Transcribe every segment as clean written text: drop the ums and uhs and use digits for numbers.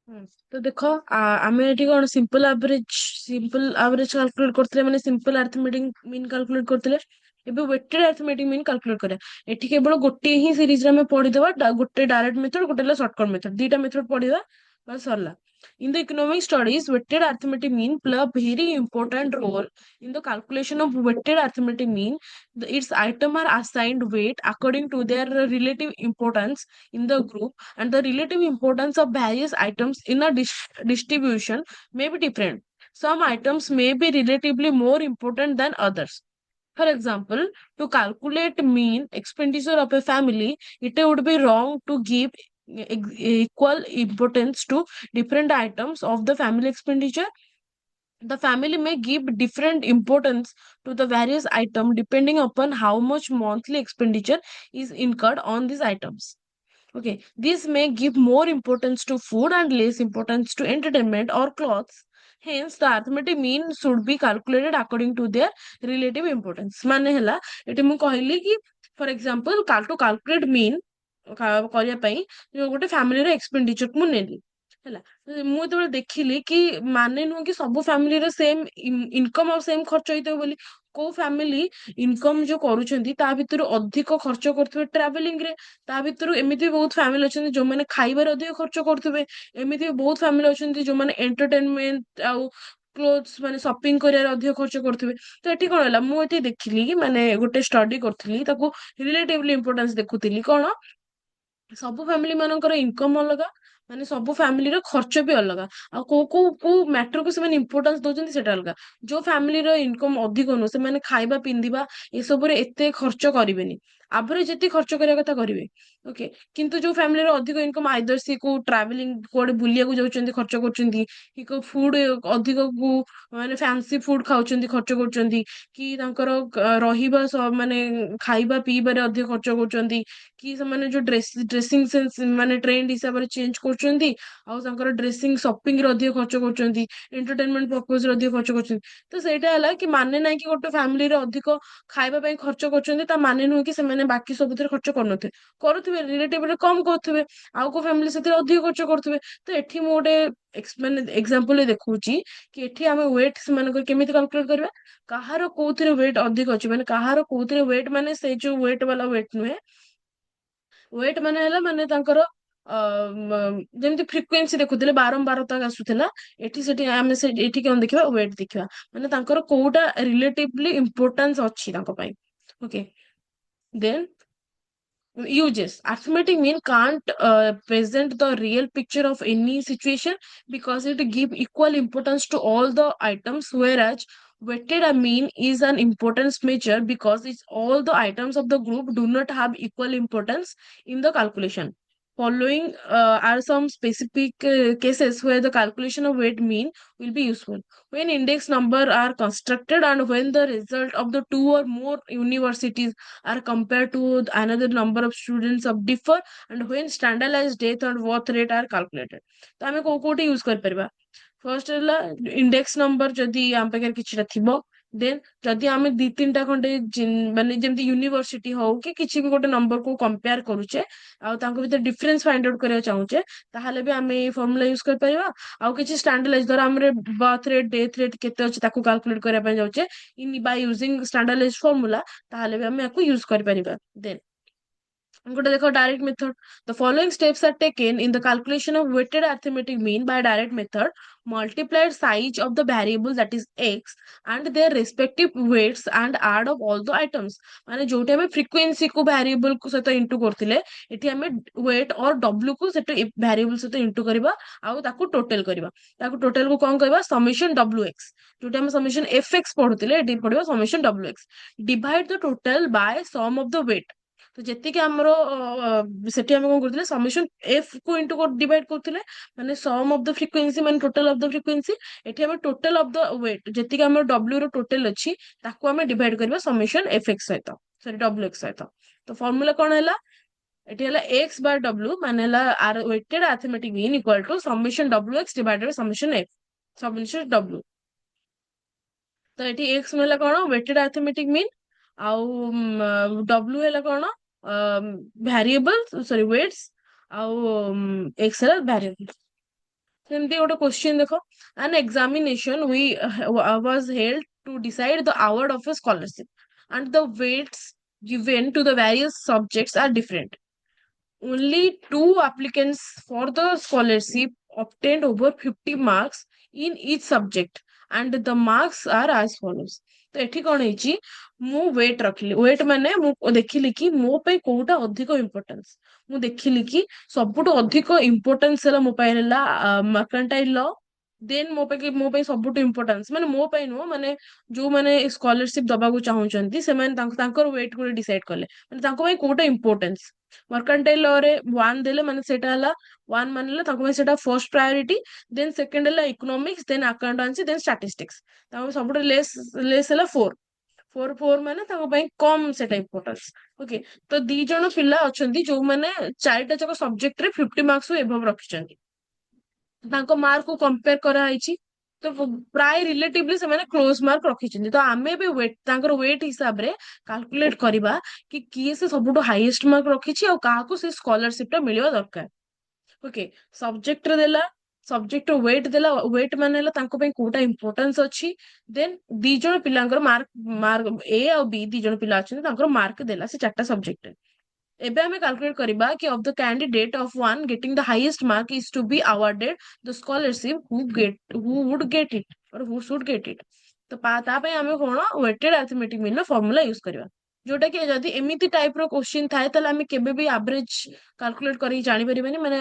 ହୁଁ। ତ ଦେଖ ଆମେ ଏଠି କଣ ସିମ୍ପଲ ଆଭରେଜ କାଲକୁଲେଟ କରୁଥିଲେ ମାନେ ସିମ୍ପଲ ଆରିଥମେଟିକ ମିନ୍ କାଲକୁଲେଟ କରୁଥିଲେ। ଏବେ ୱେଟେଡ ଆରିଥମେଟିକ ମିନ୍ କାଲକୁଲେଟ କରିବା ଏଠି କେବଳ ଗୋଟିଏ ହିଁ ସିରିଜରେ ଆମେ ପଢିଦବା ଗୋଟେ ଡାଇରେକ୍ଟ ମେଥଡ ଗୋଟେ ହେଲା ସର୍ଟକଟ ମେଥଡ ଦିଟା ମେଥଡ ପଢିବା ବାସ୍ ସରିଲା। In the economic studies, weighted arithmetic mean play a very important role in the calculation of weighted arithmetic mean. Its item are assigned weight according to their relative importance in the group, and the relative importance of various items in a distribution may be different. Some items may be relatively more important than others. For example, to calculate mean expenditure of a family, it would be wrong to give equal importance to different items of the family expenditure. The family may give different importance to the various item depending upon how much monthly expenditure is incurred on these items. Okay, this may give more importance to food and less importance to entertainment or clothes. Hence, the arithmetic mean should be calculated according to their relative importance. ମାନେ ହେଲା ଏଠି ମୁଁ କହିଲି କି ଫର example to calculate mean କରିବା ପାଇଁ ଗୋଟେ ଫ୍ୟାମିଲିର expenditure ମୁଁ ନେଲି ହେଲା। ମୁଁ ଯେତେବେଳେ ଦେଖିଲି କି ମାନେ ନୁହଁ କି ସବୁ ଫ୍ୟାମିଲିର ସେମ ଇନକମ ଆଉ ସେମ ଖର୍ଚ୍ଚ ହେଇଥିବ ବୋଲି। କୋଉ ଫ୍ୟାମିଲି ଇନକମ ଯୋଉ କରୁଛନ୍ତି ତା ଭିତରୁ ଅଧିକ ଖର୍ଚ୍ଚ କରୁଥିବେ ଟ୍ରାଭେଲିଂ ରେ। ତା ଭିତରୁ ଏମିତି ବି ବହୁତ ଫ୍ୟାମିଲି ଅଛନ୍ତି ଯୋଉମାନେ ଖାଇବାରେ ଅଧିକ ଖର୍ଚ୍ଚ କରୁଥିବେ। ଏମିତି ବି ବହୁତ ଫ୍ୟାମିଲି ଅଛନ୍ତି ଯୋଉମାନେ ଏଣ୍ଟରଟେନମେଣ୍ଟ ଆଉ କ୍ଲୋଥ୍ସ ମାନେ ସପିଂ କରିବାରେ ଅଧିକ ଖର୍ଚ୍ଚ କରୁଥିବେ। ତ ଏଠି କଣ ହେଲା ମୁଁ ଏଠି ଦେଖିଲି ମାନେ ଗୋଟେ ଷ୍ଟଡି କରିଥିଲି ତାକୁ ରିଲେଟିଭଲି ଇମ୍ପୋର୍ଟାନ୍ସ ଦେଖୁଥିଲି କଣ ସବୁ ଫ୍ୟାମିଲି ମାନଙ୍କର ଇନକମ ଅଲଗା ମାନେ ସବୁ ଫ୍ୟାମିଲିର ଖର୍ଚ୍ଚ ବି ଅଲଗା। ଆଉ କୋଉ ମ୍ୟାଟରକୁ ସେମାନେ ଇମ୍ପୋର୍ଟାନ୍ସ ଦଉଛନ୍ତି ସେଟା ଅଲଗା। ଯୋଉ ଫ୍ୟାମିଲିର ଇନକମ ଅଧିକ ନୁହଁ ସେମାନେ ଖାଇବା ପିନ୍ଧିବା ଏସବୁରେ ଏତେ ଖର୍ଚ୍ଚ କରିବେନି। ଆଭରେଜ ଯେତିକି ଖର୍ଚ୍ଚ କରିବା କଥା କରିବେ। ଓକେ। କିନ୍ତୁ ଯୋଉ ଫ୍ୟାମିଲିର ଅଧିକ ଇନକମ ଆଇଦର ସି କୋଉ ଟ୍ରାଭେଲିଂ କୁଆଡେ ବୁଲିବାକୁ ଯାଉଛନ୍ତି ଖର୍ଚ୍ଚ କରୁଛନ୍ତି କି କୋଉ ଫୁଡ ଅଧିକ ମାନେ ଫ୍ୟାନ୍ସି ଫୁଡ ଖାଉଛନ୍ତି ଖର୍ଚ୍ଚ କରୁଛନ୍ତି କି ତାଙ୍କର ରହିବା ମାନେ ଖାଇବା ପିଇବାରେ ଅଧିକ ଖର୍ଚ୍ଚ କରୁଛନ୍ତି କି ସେମାନେ ଯୋଉ ଡ୍ରେସିଂ ସେନ୍ସ ମାନେ ଟ୍ରେଣ୍ଡ ହିସାବରେ ଚେଞ୍ଜ କରୁଛନ୍ତି ଆଉ ତାଙ୍କର ଡ୍ରେସିଂ ସପିଂ ରେ ଅଧିକ ଖର୍ଚ୍ଚ କରୁଛନ୍ତି ଏଣ୍ଟରଟେନମେଣ୍ଟ ପର୍ପଜ ରେ ଅଧିକ ଖର୍ଚ୍ଚ କରୁଛନ୍ତି। ତ ସେଇଟା ହେଲା କି ମାନେ ନାହିଁ କି ଗୋଟେ ଫ୍ୟାମିଲିରେ ଅଧିକ ଖାଇବା ପାଇଁ ଖର୍ଚ୍ଚ କରୁଛନ୍ତି ତା ମାନେ ନୁହେଁ କି ସେମାନେ ବାକି ସବୁଥିରେ ଖର୍ଚ୍ଚ କରୁନଥିବେ। କରୁଥିବେ ରିଲେଟିଭଲି କମ କରୁଥିବେ ଆଉ କୋଉ ଫ୍ୟାମିଲି ସେଥିରେ ଅଧିକ ଖର୍ଚ୍ଚ କରୁଥିବେ। ତ ଏଠି ମୁଁ ଗୋଟେ ମାନେ ଏକ୍ସାମ୍ପଲ ଦେଖଉଛି କି ଏଠି ଆମେ ୱେଟ ସେମାନଙ୍କର କେମିତି କାଲକୁଲେଟ କରିବା। କାହାର କୋଉଥିରେ ୱେଟ ଅଧିକ ଅଛି ମାନେ କାହାର କୋଉଥିରେ ୱେଟ ମାନେ ସେଇ ଯୋଉ ୱେଟ ବାଲା ୱେଟ ନୁହେଁ। ୱେଟ ମାନେ ହେଲା ମାନେ ତାଙ୍କର ଅ ଯେମିତି ଫ୍ରିକ୍ୱେନ୍ସି ଦେଖୁଥିଲେ ବାରମ୍ବାରତା ଆସୁଥିଲା। ଏଠି ସେଠି ଆମେ ଏଠି କଣ ଦେଖିବା ୱେଟ ଦେଖିବା ମାନେ ତାଙ୍କର କୋଉଟା ରିଲେଟିଭଲି ଇମ୍ପୋର୍ଟାନ୍ସ ଅଛି ତାଙ୍କ ପାଇଁ। Okay. Then uses arithmetic mean can't present the real picture of any situation because it give equal importance to all the items, whereas weighted mean is an importance measure because it's all the items of the group do not have equal importance in the calculation. Following are some specific cases where the calculation of weight mean will be useful. When index number are constructed and when the result of the two or more universities are compared to another number of students of differ, and when standardized death and birth rate are calculated. ତ ଆମେ କୋଉଠି use କରିପାରିବା। First ହେଲା index number ଯଦି ଆମ ପାଖରେ କିଛିଟା ଥିବ। ଦେନ୍ ଯଦି ଆମେ ଦି ତିନିଟା ଖଣ୍ଡେ ମାନେ ଯେମିତି ୟୁନିଭର୍ସିଟି ହଉ କି କିଛି ବି ଗୋଟେ ନମ୍ବରକୁ କମ୍ପେୟାର କରୁଛେ ଆଉ ତାଙ୍କ ଭିତରେ ଡିଫରେନ୍ସ ଫାଇଣ୍ଡ ଆଉଟ୍ କରିବାକୁ ଚାହୁଁଛେ ତାହେଲେ ବି ଆମେ ଏଇ ଫର୍ମୁଲା ୟୁଜ କରିପାରିବା। ଆଉ କିଛି ଷ୍ଟାଣ୍ଡାର୍ଡାଇଜ ଧର ଆମର ବର୍ଥ ରେଟ୍ ଡେଥ୍ ରେଟ୍ କେତେ ଅଛି ତାକୁ କାଲକୁଲେଟ କରିବା ପାଇଁ ଯାଉଛେ ଇନ୍ ବାଇ ୟୁଜିଂ ଷ୍ଟାଣ୍ଡାର୍ଡାଇଜ ଫର୍ମୁଲା ତାହେଲେ ବି ଆମେ ୟାକୁ ୟୁଜ କରିପାରିବା। ଦେନ୍ ଗୋଟେ ଦେଖ direct method. The following steps are taken in the calculation of weighted arithmetic mean by direct method. Multiplied size of the variable that is x and their respective weights and add of all the items. ମାନେ ଯୋଉଠି ଆମେ frequency କୁ variable କୁ ସହିତ into କରୁଥିଲେ ଏଠି ଆମେ weight or w କୁ ସେଠି variable ସହିତ into କରିବା ଆଉ ତାକୁ total କରିବା। ତାକୁ total କୁ କଣ କହିବା summation wx। ଯୋଉଠି ଆମେ summation fx ପଢୁଥିଲେ ଏଠି ପଢିବା summation wx। Divide the total by sum of the weight। ତ ଯେତିକି ଆମର ସେଠି ଆମେ କଣ କରୁଥିଲେ ସମିଶନ ଏଫ କୁ ଇଣ୍ଟୁ ଡିଭାଇଡ କରୁଥିଲେ ମାନେ ସମ ଅଫ ଦ ଫ୍ରିକ୍ୱେନ୍ସି ମାନେ ଟୋଟାଲ ଅଫ ଦ ଫ୍ରିକ୍ୱେନ୍ସି। ଏଠି ଆମେ ଟୋଟାଲ ଅଫ ଦ ୱେଟ ଯେତିକି ଆମର ଡବ୍ଲ୍ୟୁ ର ଟୋଟାଲ ଅଛି ତାକୁ ଆମେ ଡିଭାଇଡ କରିବା ସମିଶନ ଏଫ ଏକ୍ସ ସହିତ ସରି ଡବ୍ଲ୍ୟୁ ଏକ୍ସ ସହିତ। ତ ଫର୍ମୁଲା କଣ ହେଲା ଏଠି ହେଲା x ବାର w ମାନେ ହେଲା weighted arithmetic mean equal to summation wx divided by summation f summation w। ତ ଏଠି x ହେଲା କଣ weighted arithmetic mean ଆଉ w ହେଲା କଣ ଭ୍ୟାରିଏବଲ ସରି ୱେଟ୍ସ ଆଉ x ହେଲା ଭ୍ୟାରିଏବଲ। ସେମିତି ଗୋଟେ କ୍ୱେଶ୍ଚିନ୍ ଦେଖ, an examination we was held to decide the award of a scholarship and the weights given to the various subjects are different. Only two applicants for the scholarship obtained over 50 marks in each subject and the marks are as follows. ତ ଏଠି କଣ ହେଇଛି, ମୁଁ wait ରଖିଲି, wait ମାନେ ମୁଁ ଦେଖିଲି କି ମୋ ପାଇଁ କୋଉଟା ଅଧିକ ଇମ୍ପୋର୍ଟାନ୍ସ। ମୁଁ ଦେଖିଲି କି ସବୁଠୁ ଅଧିକ ଇମ୍ପୋର୍ଟାନ୍ସ ହେଲା ମୋ ପାଇଁ ହେଲା ମର୍କାଣ୍ଟାଇଲ ଲ। ଦେନ୍ ମୋ ପାଇଁ ସବୁଠୁ ଇମ୍ପୋର୍ଟାନ୍ସ ମାନେ ମୋ ପାଇଁ ନୁହଁ, ମାନେ ଯୋଉମାନେ ସ୍କଲାରସିପ ଦବାକୁ ଚାହୁଁଛନ୍ତି ସେମାନେ ତାଙ୍କର ୱେଟ୍ ଗୋଟେ ଡିସାଇଡ୍ କଲେ, ମାନେ ତାଙ୍କ ପାଇଁ କୋଉଟା ଇମ୍ପୋର୍ଟାନ୍ସ। ମର୍କାଣ୍ଟାଇଲ ଲ ରେ 1 ଦେଲେ ମାନେ ସେଇଟା ହେଲା 1 ମାନେ ହେଲା ତାଙ୍କ ପାଇଁ ସେଇଟା ଫର୍ଷ୍ଟ ପ୍ରାୟୋରିଟି। ଦେନ୍ ସେକେଣ୍ଡ ହେଲା ଇକୋନୋମିକ୍ସ, ଦେନ୍ ଆକାଉଣ୍ଟାନ୍ସି, ଦେନ୍ ଷ୍ଟାଟିଷ୍ଟିକ୍ସ। ତାଙ୍କ ସବୁଠୁ ଲେସ୍ ହେଲା 4। 4 ମାନେ ତାଙ୍କ ପାଇଁ କମ ସେଟା ଇମ୍ପୋର୍ଟାନ୍ସ। ଓକେ, ତ 2 ଜଣ ପିଲା ଅଛନ୍ତି ଯୋଉମାନେ 4ଟା ଯାକ ସବଜେକ୍ଟରେ 50 ମାର୍କସ ଏଭବ ରଖିଛନ୍ତି। ତାଙ୍କ ମାର୍କ କୁ କମ୍ପେୟାର କରାହେଇଛି, ତ ପ୍ରାୟ ରିଲେଟିଭଲି ସେମାନେ କ୍ଲୋଜ ମାର୍କ ରଖିଛନ୍ତି। ତ ଆମେ ବି ତାଙ୍କର ୱେଟ୍ ହିସାବରେ କାଲକୁଲେଟ କରିବା କି କିଏ ସେ ସବୁଠୁ ହାଇଏଷ୍ଟ ମାର୍କ ରଖିଛି ଆଉ କାହାକୁ ସେ ସ୍କଲାରସିପ ଟା ମିଳିବା ଦରକାର। ଓକେ, ସବଜେକ୍ଟରେ ଦେଲା, ସବଜେକ୍ଟ ୱେଟ୍ ଦେଲା, ୱେଟ୍ ମାନେ ହେଲା ତାଙ୍କ ପାଇଁ କୋଉଟା ଇମ୍ପୋର୍ଟାନ୍ସ ଅଛି। ଦେନ୍ 2 ଜଣ ପିଲାଙ୍କର ମାର୍କ ମାର୍କ ଏ ଆଉ ବି 2 ଜଣ ପିଲା ଅଛନ୍ତି ତାଙ୍କର ମାର୍କ ଦେଲା ସେ 4ଟା ସବଜେକ୍ଟରେ। ଏବେ ଆମେ କାଲକୁଲେଟ କରିବା କି of the candidate of one getting the highest mark is to be awarded the scholarship who would get it or who should get it। ତ ତା ପାଇଁ ଆମେ କଣ ୱେଟେଡ ଆରିଥମେଟିକ ମିନ ର ଫର୍ମୁଲା ୟୁଜ କରିବା। ଯୋଉଟା କି ଯଦି ଏମିତି ଟାଇପ ର କ୍ୱେଶ୍ଚିନ୍ ଥାଏ ତାହେଲେ ଆମେ କେବେ ବି ଆଭରେଜ କାଲକୁଲେଟ କରିକି ଜାଣିପାରିବାନି, ମାନେ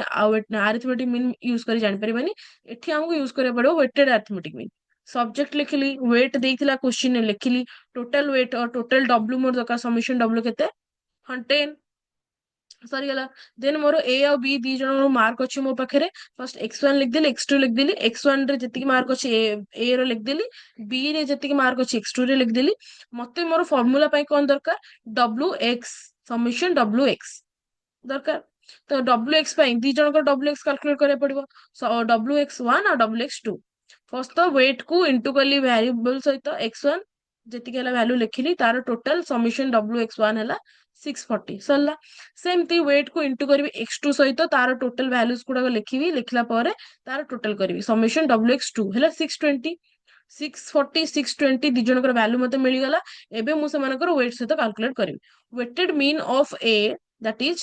ଆରିଥମେଟିକ ମିନ ୟୁଜ କରି ଜାଣିପାରିବାନି। ଏଠି ଆମକୁ ୟୁଜ କରିବାକୁ ପଡିବ ୱେଟେଡ ଆରିଥମେଟିକ ମିନ। ସବଜେକ୍ଟ ଲେଖିଲି, ୱେଟ୍ ଦେଇଥିଲା କ୍ୱେଶ୍ଚିନ୍ ଲେଖିଲି, ଟୋଟାଲ ୱେଟ୍ ଟୋଟାଲ ଡବ୍ଲୁ ମୋର ଦରକାର, ସମିଶନ ଡବ୍ଲୁ କେତେ 110 ସରିଗଲା। ଦେନ୍ ମୋର ଏ ଆଉ ବି 2 ଜଣଙ୍କର ମାର୍କ ଅଛି ମୋ ପାଖରେ। First x1 ଲିଖିଦେଲି, x2 ଲିଖିଦେଲି। x1 ରେ ଯେତିକି ମାର୍କ ଅଛି ଏ ର ଲିଖିଦେଲି, ବି ରେ ଯେତିକି ମାର୍କ ଅଛି x2 ରେ ଲିଖିଦେଲି। ମତେ ମୋର ଫର୍ମୁଲା ପାଇଁ କଣ ଦରକାର, ଡବ୍ଲୁ ଏକ୍ସ ସମିଶନ ଡବ୍ଲୁ ଏକ୍ସ ଦରକାର। ତ ଡବ୍ଲୁ ଏକ୍ସ ପାଇଁ 2 ଜଣଙ୍କର ଡବ୍ଲୁ ଏକ୍ସ କାଲକୁଲେଟ କରିବାକୁ ପଡିବ, ଡବ୍ଲୁ ଏକ୍ସ ୱାନ୍ ଆଉ ଡବ୍ଲୁ ଏକ୍ସ ଟୁ। ଫାର୍ଷ୍ଟ ତ ୱେଟ୍ କୁ ଇଣ୍ଟୁ କଲି ଭ୍ୟାରିଏବଲ ସହିତ x1 ଯେତିକି ହେଲା ଭ୍ୟାଲୁ ଲେଖିଲି, ତାର ଟୋଟାଲ ସମିଶନ ଡବ୍ଲୁ ଏକ୍ସ ୱାନ୍ ହେଲା 640 ସରିଲା। ସେମିତି ୱେଟ୍ କୁ ଇଣ୍ଟୁ କରିବି x2 ସହିତ, ତାର ଟୋଟାଲ ଭ୍ୟାଲୁଜ ଗୁଡାକ ଲେଖିବି, ଲେଖିଲା ପରେ ତାର ଟୋଟାଲ କରିବି ସମିଶନ ଡବ୍ଲୁ ଏକ୍ସ ଟୁ ହେଲା 620। 640 620 2 ଜଣଙ୍କର ଭ୍ୟାଲୁ ମତେ ମିଳିଗଲା। ଏବେ ମୁଁ ସେମାନଙ୍କର ୱେଟ୍ ସହିତ କାଲକୁଲେଟ କରିବି। Weighted mean of a that is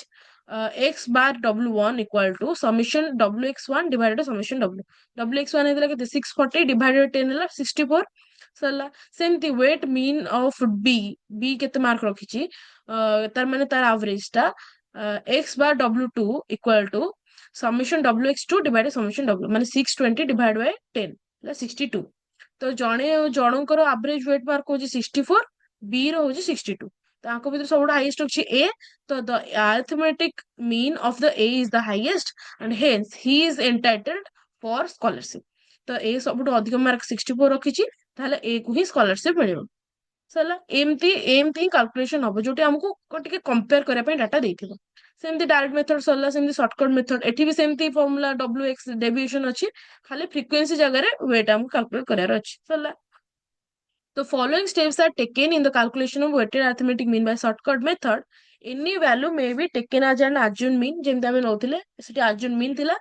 x bar w1 equal to summation wx1 divided by summation wx1 ହେଇଥିଲା କେତେ 640 divided by 10 ହେଲା 64 ସରିଲା। ସେମିତି ୱେଟ୍ ମିନ୍ ଅଫ ବି କେତେ ମାର୍କ ରଖିଛି, ତାର ମାନେ ତାର ଆଭରେଜ ଟା x bar w2 equal to summation wx2 divided by summation w ମାନେ 620 divided by 10 ହେଲା 62। ତ ଜଣଙ୍କର ଆଭରେଜ ୱେଟ୍ ମାର୍କ ହଉଛି 64, ବି ର ହଉଛି 62। ତାଙ୍କ ଭିତରୁ ସବୁଠୁ ହାଇଏଷ୍ଟ ଅଛି ଏ। ତ ଦ arithmetic mean of the A is the highest and hence he is entitled for scholarship। ତ ଏ ସବୁଠୁ ଅଧିକ ମାର୍କ 64 ରଖିଛି, ତାହେଲେ ଏ କୁ ହିଁ ସ୍କଲାରସିପ ମିଳିବ। ସରିଲା। ଏମିତି ଏମିତି ହିଁ କାଲକୁଲେସନ ହବ, ଯୋଉଠି ଆମକୁ ଟିକେ କମ୍ପେୟାର କରିବା ପାଇଁ ଡାଟା ଦେଇଥିବ। ସେମିତି ଡାଇରେକ୍ଟ ମେଥଡ ସରିଲା। ସେମିତି ସର୍ଟକଟ ମେଥଡ, ଏଠି ବି ସେମିତି ଫର୍ମୁଲା ଡବ୍ଲୁ ଏକ୍ସ ଡେଭିଏସନ ଅଛି, ଖାଲି ଫ୍ରିକ୍ୱେନ୍ସି ଜାଗାରେ ୱେଟ୍ ଆମକୁ କାଲକୁଲେଟ କରିବାର ଅଛି। ସରିଲା। The following steps are taken in the calculation of weighted arithmetic mean by shortcut method. Any value may be taken as an assumed mean, ଯେମିତି ଆମେ ନଉଥିଲେ ସେଠି assumed mean ଥିଲା।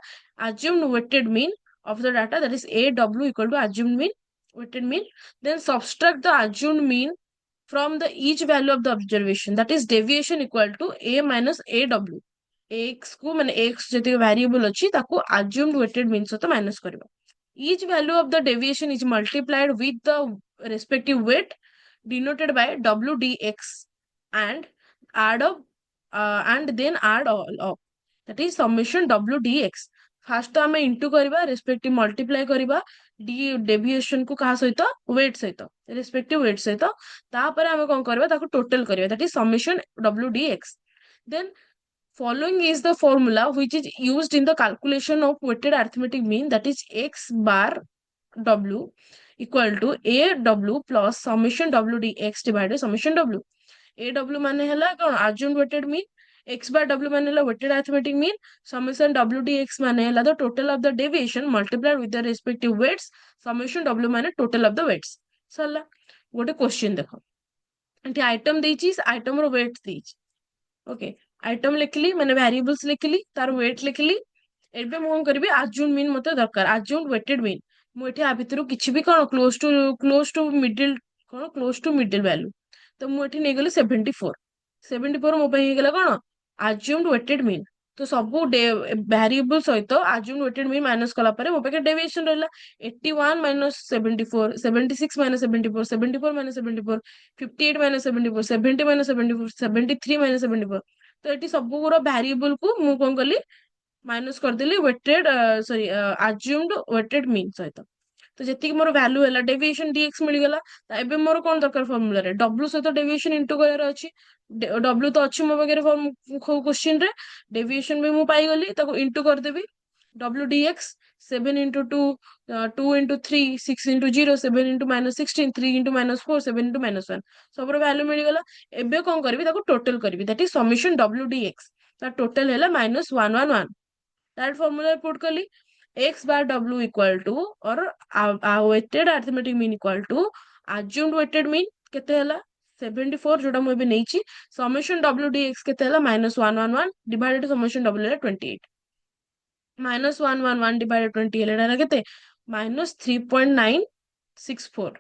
assumed weighted mean of the data, that is AW equal to assumed mean weighted mean. Then subtract the assumed mean from the each value of the observation, that is deviation equal to A minus AW। x କୁ ମାନେ x ଯେତିକି variable ଅଛି ତାକୁ assumed weighted mean ସହିତ minus କରିବା। Each value of the deviation is multiplied with the respective weight denoted by WDX and add up and then add all up, that is summation WDX। First ତ ଆମେ into କରିବା, respective multiply କରିବା D deviation କୁ କାହା ସହିତ, wait ସହିତ, ରେସ୍ପେକ୍ଟିଭ wait ସହିତ। ତାପରେ ଆମେ କଣ କରିବା, ତାକୁ ଟୋଟାଲ କରିବା, that is summation WDX। Then following is the formula which is used in the calculation of weighted arithmetic mean, that is x bar w equal to AW plus summation WDX divided by summation W। AW ମାନେ ହେଲା କଣ, assumed weighted mean। x bar w ମାନେ ହେଲା weighted arithmetic mean। summation WDX ମାନେ ହେଲା the total of the deviation multiplied with the respective weights। summation W ମାନେ total of the weights। ସରିଲା। ଗୋଟେ କ୍ୱେଶ୍ଚିନ୍ ଦେଖ, ଏଠି ଆଇଟମ ଦେଇଛି, ଆଇଟମ ର ୱେଟ୍ ଦେଇଛି। ଓକେ, ଆଇଟମ ଲେଖିଲି ମାନେ ଭ୍ୟାରିଏବଲ୍ସ ଲେଖିଲି, ତାର ୱେଟ୍ ଲେଖିଲି। ଏବେ ମୁଁ କଣ କରିବି, ଆଜ୍ୟୁମ୍ ମିନ୍ ମତେ ଦରକାର, ଆଜ୍ୟୁମ୍ ୱେଟେଡ୍ ମିନ୍। ମୁଁ ଏଠି ଆ ଭିତରୁ କିଛି ବି କଣ କ୍ଲୋଜ ଟୁ ମିଡିଲ, କଣ କ୍ଲୋଜ ଟୁ ମିଡିଲ ଭ୍ୟାଲୁ। ତ ମୁଁ ଏଠି ନେଇଗଲି 74। 74 ମୋ ପାଇଁ ହେଇଗଲା କଣ, ଆଜ୍ୟୁମ୍ଡ ୱେଟେଡ୍ ମିନ୍। ତ ସବୁ ଭ୍ୟାରିଏବଲ ସହିତ ଆଜ୍ୟୁମ୍ଡ ୱେଟେଡ୍ ମିନ୍ ମାଇନସ କଲା ପରେ ମୋ ପାଖରେ ଡେଭିଏସନ ରହିଲା 81 minus 74, 76 minus 74, 74 minus 74, 58 minus 74, 70 minus 74, 73 minus 74। ତ ଏଠି ସବୁଗୁର ଭ୍ୟାରିଏବଲ କୁ ମୁଁ କଣ କଲି, ମାଇନସ କରିଦେଲି ୱେଟେଡ, ସରି ଆଜ୍ୟୁମ୍ଡ ୱେଟେଡ ମିନ୍ ସହିତ। ତ ଯେତିକି ମୋର ଭ୍ୟାଲୁ ହେଲା ଡେଭିଏସନ ଡିଏକ୍ସ ମିଳିଗଲା। ତ ଏବେ ମୋର କଣ ଦରକାର, ଫର୍ମୁଲାରେ ଡବ୍ଲୁ ସହିତ ଡେଭିଏସନ ଇଣ୍ଟୁ କରିବାର ଅଛି। ଡବ୍ଲୁ ତ ଅଛି ମୋ ପାଖରେ କ୍ୱେଶ୍ଚିନ ରେ, ଡେଭିଏସନ ବି ମୁଁ ପାଇଗଲି, ତାକୁ ଇଣ୍ଟୁ କରିଦେବି। W dx 7 into 2, 2 into 3, 6 into 0, 7 into minus 16, 3 into minus 4, 7 into minus 1। ସବୁର ଭ୍ୟାଲୁ ମିଳିଗଲା। ଏବେ କଣ କରିବି, ତାକୁ ଟୋଟାଲ କରିବି, that is summation W D X. ତା ଟୋଟାଲ ହେଲା ମାଇନସ 111। डायरेक्ट फॉर्मूला पुट कली, x bar w equal to और weighted arithmetic mean equal to assumed weighted mean केते हला 74, जोटा मु एबे नेइची। समेशन w dx केते हला -111 डिवाइडेड समेशन w हला 28। -111 डिवाइडेड 20 हला केते, -3.964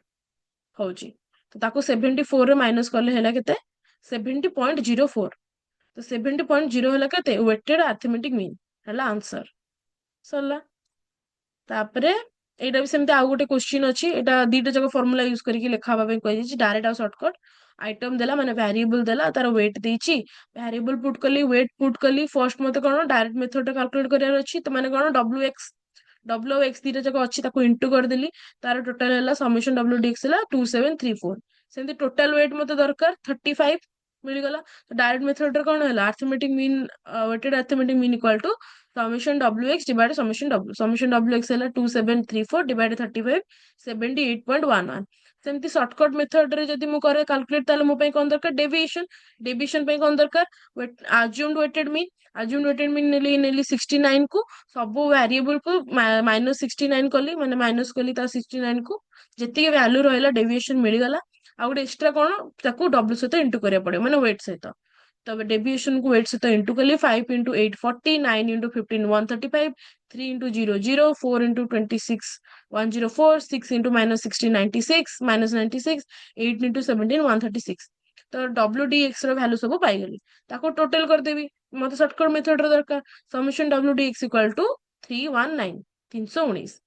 होची। तो ताको 74 रे माइनस करले हला केते, 70.04। तो 70.0 हला केते, वेटेड अरिथमेटिक मीन हला आंसर। सरला। तापरे एटा भी सेमते आउ गोटे क्वेश्चन अछि, एटा दीटा जगह फार्मूला यूज करके लेखा हबा पे कहि छि, डायरेक्ट आ शॉर्टकट। आइटम देला माने वेरिएबल देला, तार वेट देछि, वेरिएबल पुट कली, वेट पुट कली। फर्स्ट मते कोन डायरेक्ट मेथड कैलकुलेट करियार अछि, तो माने कोन डब्ल्यू एक्स दीटा जगह अछि, ताको इंटू कर देली। तार टोटल हला समेशन डब्ल्यू डीएक्स हला 2734। सेमते टोटल वेट मते दरकार 35 मिल गला। तो डायरेक्ट मेथड रे कोन हला, arithmetic mean, weighted arithmetic mean equal to summation W X divide summation W. Summation W X हला 2734 डिवाइड 35, 78.11। सेमती शॉर्टकट मेथड रे जदी मु करे कैलकुलेट, ताले मो पे कोन दरकार, डेविएशन। डेविएशन पे कोन दरकार, assumed weighted mean. Assumed weighted mean नेली 69 को, सब वेरिएबल को माइनस 69 कली, माने माइनस कली ता 69 को, जेतिके वैल्यू रहला डेविएशन मिल गला। आ गोटे एक्स्ट्रा कोन, ताको डब्ल्यू सहित इंटू करिया पड़े, माने वेट सहित। तब डेविएशन को वेट सहित इंटू कली, 5 into 8 40, 9 into 15 135, 3 into 0 0, 4 into 26 104, 6 into minus 16 96 minus 96, 8 into 17 136। तो डब्ल्यू डी एक्स वैल्यू सब पाइगली, ताको टोटल करदेवी। मत शॉर्टकट मेथड दरकार, summation W D X equal to 319, 319।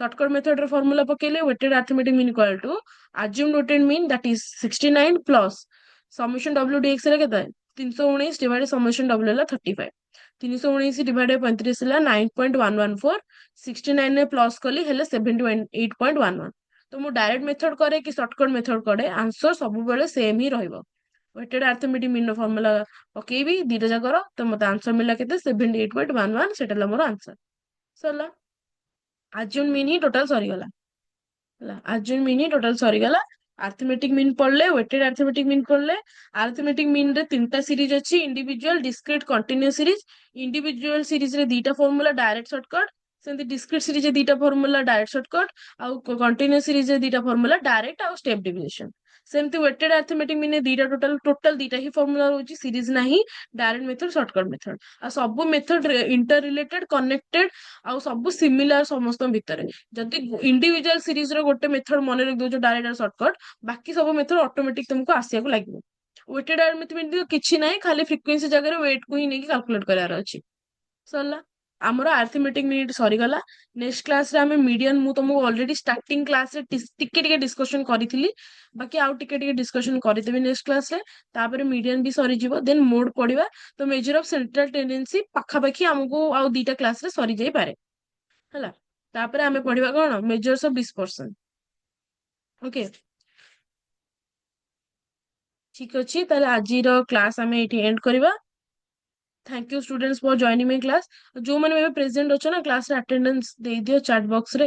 Shortcut method रे फार्मूला पकेले, weighted arithmetic mean equal to assumed weighted mean that is 69 plus summation W D X रे केते 319 divide summation W हला 35। 319 डिवाइड 35 हला 9.114। 69 ने प्लस कली हेले 78.11। तो मु डायरेक्ट मेथड करे कि शॉर्टकट मेथड करे, आंसर सब बेले सेम ही रहइबो। वेटेड अरिथमेटिक मीन फार्मूला पकेबी दीटा जाकर, तो मते आंसर मिला केते 78.11, सेटा ला मोर आंसर। सरला। अज्यूम मीन ही टोटल सरी गला, अज्यूम मीन ही टोटल सरी गला। अरिथमेटिक मीन पढ़ले, वेटेड अरिथमेटिक मीन पढ़ले। अरिथमेटिक मीन रे तीनटा सीरीज अछि, individual, discrete, continuous series. Individual series रे दीटा फार्मूला डायरेक्ट शॉर्टकट, सेमती डिस्क्रीट सीरीज रे दीटा फार्मूला डायरेक्ट शॉर्टकट, आउ कंटीन्यूअस सीरीज रे दीटा फार्मूला डायरेक्ट आउ स्टेप डिविजन। सेमती वेटेड अरिथमेटिक मीन दीटा टोटल दीटा ही फार्मूला रहउची, सीरीज नाही, डायरेक्ट मेथड शॉर्टकट मेथड। आ सब मेथड इंटर रिलेटेड, कनेक्टेड, आउ सब सिमिलर समस्त भितर। जदि इंडिविजुअल सीरीज रो गोटे मेथड मन रख दो डायरेक्ट शॉर्टकट, बाकी सब मेथड ऑटोमेटिक तुमको आसिया को लागिवो। वेटेड अरिथमेटिक किछि नाही, खाली फ्रीक्वेंसी जगह वेट को ही नेकी कैलकुलेट करार अछि। सरला। हमरो अरिथमेटिक मिनिट सरी गला। नेक्स्ट क्लास रे हमें मीडियन, मु तुमको ऑलरेडी स्टार्टिंग क्लास रे टिके टिके डिस्कशन करिथिली, बाकी आउ टिके टिके डिस्कशन करिदेबी नेक्स्ट क्लास रे। तापर मीडियन भी सरी जिवो, देन मोड पढ़िबा। तो मेजर ऑफ सेंट्रल टेंडेंसी पाखा पाखी हमको आउ दीटा क्लास रे सरी जाई पारे, हला। तापर हमें पढ़िबा कोन, मेजर्स ऑफ डिस्पर्सन। ओके, ठीक अछि, ताले आजी रो क्लास हमें एठी एंड करबा। Thank you students for joining my class. जो माने प्रेजेंट अछो ना क्लास रे अटेंडेंस दे दियो चैट बॉक्स रे।